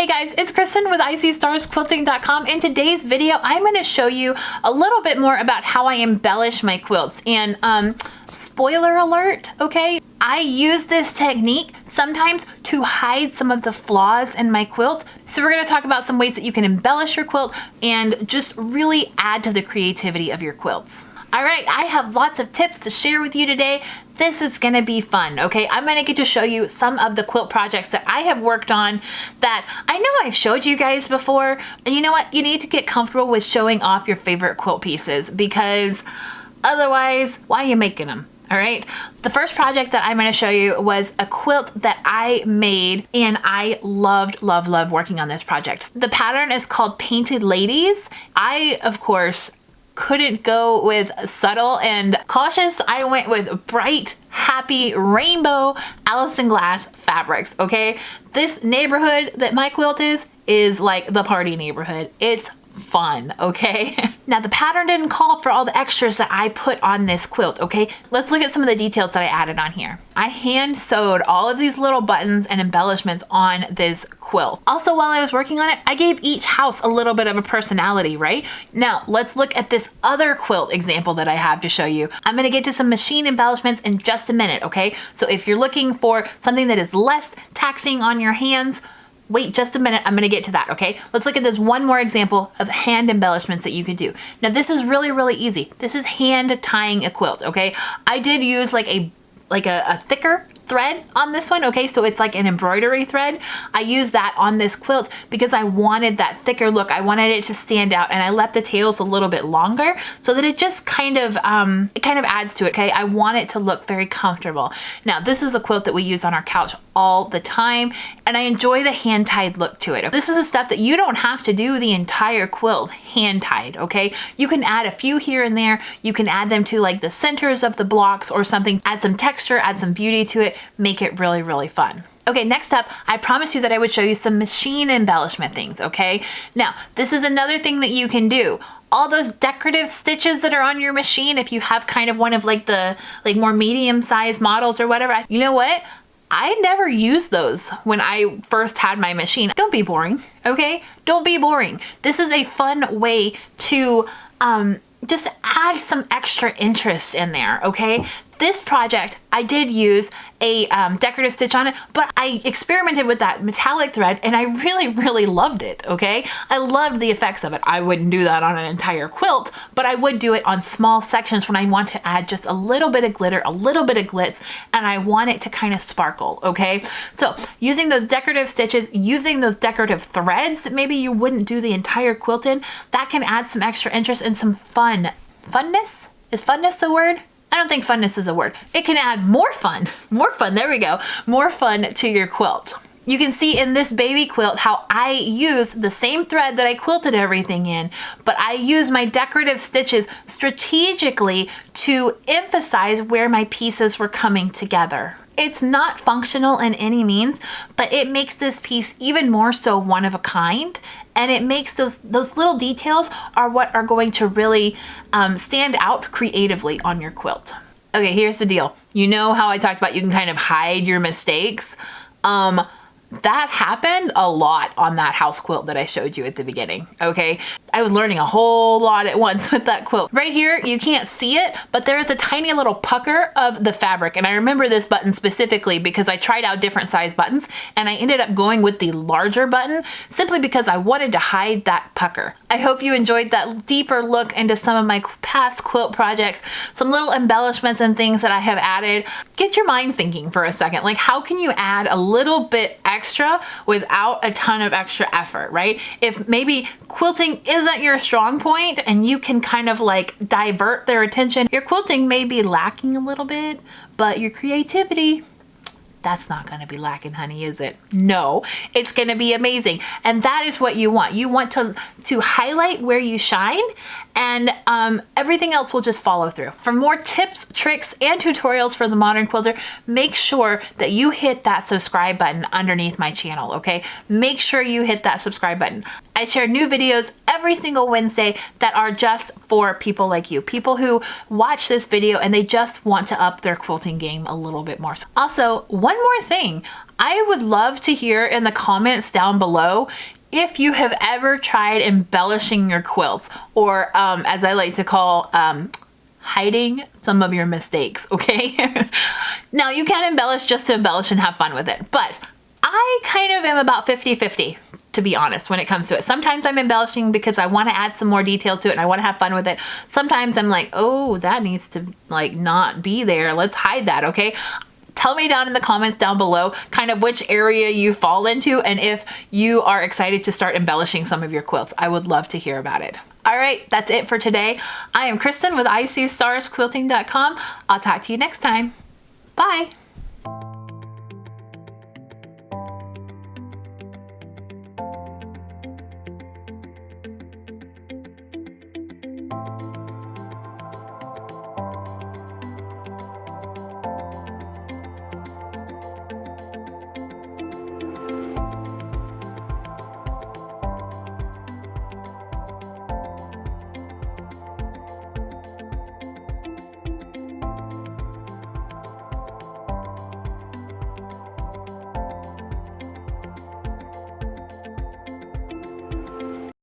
Hey guys, it's Kristen with ICStarsQuilting.com. In today's video, I'm going to show you a little bit more about how I embellish my quilts. And spoiler alert, okay? I use this technique sometimes to hide some of the flaws in my quilt. So we're going to talk about some ways that you can embellish your quilt and just really add to the creativity of your quilts. All right, I have lots of tips to share with you today. This is gonna be fun, okay? I'm gonna get to show you some of the quilt projects that I have worked on that I know I've showed you guys before. And you know what? You need to get comfortable with showing off your favorite quilt pieces because otherwise, why are you making them? All right. The first project that I'm going to show you was a quilt that I made, and I loved working on this project. The pattern is called Painted Ladies. I, of course, couldn't go with subtle and cautious. I went with bright, happy, rainbow Allison Glass fabrics, okay? This neighborhood that my quilt is like the party neighborhood. It's fun, okay? Now the pattern didn't call for all the extras that I put on this quilt, okay? Let's look at some of the details that I added on here. I hand sewed all of these little buttons and embellishments on this quilt. Also, while I was working on it, I gave each house a little bit of a personality, right? Now let's look at this other quilt example that I have to show you. I'm gonna get to some machine embellishments in just a minute, okay? So if you're looking for something that is less taxing on your hands, wait just a minute, I'm gonna get to that, okay? Let's look at this one more example of hand embellishments that you can do. Now this is really easy. This is hand tying a quilt, okay? I did use like a thicker thread on this one, okay? So it's like an embroidery thread. I used that on this quilt because I wanted that thicker look. I wanted it to stand out, and I left the tails a little bit longer so that it just kind of adds to it, okay? I want it to look very comfortable. Now, this is a quilt that we use on our couch all the time, and I enjoy the hand-tied look to it. This is the stuff that you don't have to do the entire quilt hand-tied, okay? You can add a few here and there. You can add them to like the centers of the blocks or something, add some texture, add some beauty to it, make it really fun. Okay, next up, I promised you that I would show you some machine embellishment things, okay? Now, this is another thing that you can do. All those decorative stitches that are on your machine, if you have kind of one of like the more medium-sized models or whatever, you know what? I never used those when I first had my machine. Don't be boring, okay? Don't be boring. This is a fun way to just add some extra interest in there, okay? This project, I did use a decorative stitch on it, but I experimented with that metallic thread and I really loved it, okay? I loved the effects of it. I wouldn't do that on an entire quilt, but I would do it on small sections when I want to add just a little bit of glitter, a little bit of glitz, and I want it to kind of sparkle, okay? So using those decorative stitches, using those decorative threads that maybe you wouldn't do the entire quilt in, that can add some extra interest and some fun. Funness? Is funness a word? I don't think funness is a word. It can add more fun, there we go, more fun to your quilt. You can see in this baby quilt how I use the same thread that I quilted everything in, but I use my decorative stitches strategically to emphasize where my pieces were coming together. It's not functional in any means, but it makes this piece even more so one of a kind, and it makes those little details are what are going to really stand out creatively on your quilt. Okay, here's the deal. You know how I talked about you can kind of hide your mistakes? That happened a lot on that house quilt that I showed you at the beginning, okay? I was learning a whole lot at once with that quilt. Right here, you can't see it, but there is a tiny little pucker of the fabric, and I remember this button specifically because I tried out different size buttons, and I ended up going with the larger button simply because I wanted to hide that pucker. I hope you enjoyed that deeper look into some of my past quilt projects, some little embellishments and things that I have added. Get your mind thinking for a second. Like, how can you add a little bit extra without a ton of extra effort, right? If maybe quilting isn't your strong point and you can kind of like divert their attention, your quilting may be lacking a little bit, but your creativity, that's not gonna be lacking, honey, is it? No, it's gonna be amazing. And that is what you want. You want to highlight where you shine, and everything else will just follow through. For more tips, tricks, and tutorials for the modern quilter, make sure that you hit that subscribe button underneath my channel, okay? Make sure you hit that subscribe button. I share new videos every single Wednesday that are just for people like you, people who watch this video and they just want to up their quilting game a little bit more. Also, one more thing. I would love to hear in the comments down below if you have ever tried embellishing your quilts, or as I like to call, hiding some of your mistakes, okay? Now, you can embellish just to embellish and have fun with it, but I kind of am about 50-50, to be honest, when it comes to it. Sometimes I'm embellishing because I want to add some more details to it and I want to have fun with it. Sometimes I'm like, oh, that needs to like not be there. Let's hide that, okay? Tell me down in the comments down below kind of which area you fall into and if you are excited to start embellishing some of your quilts. I would love to hear about it. All right, that's it for today. I am Kristen with ICStarsQuilting.com. I'll talk to you next time. Bye.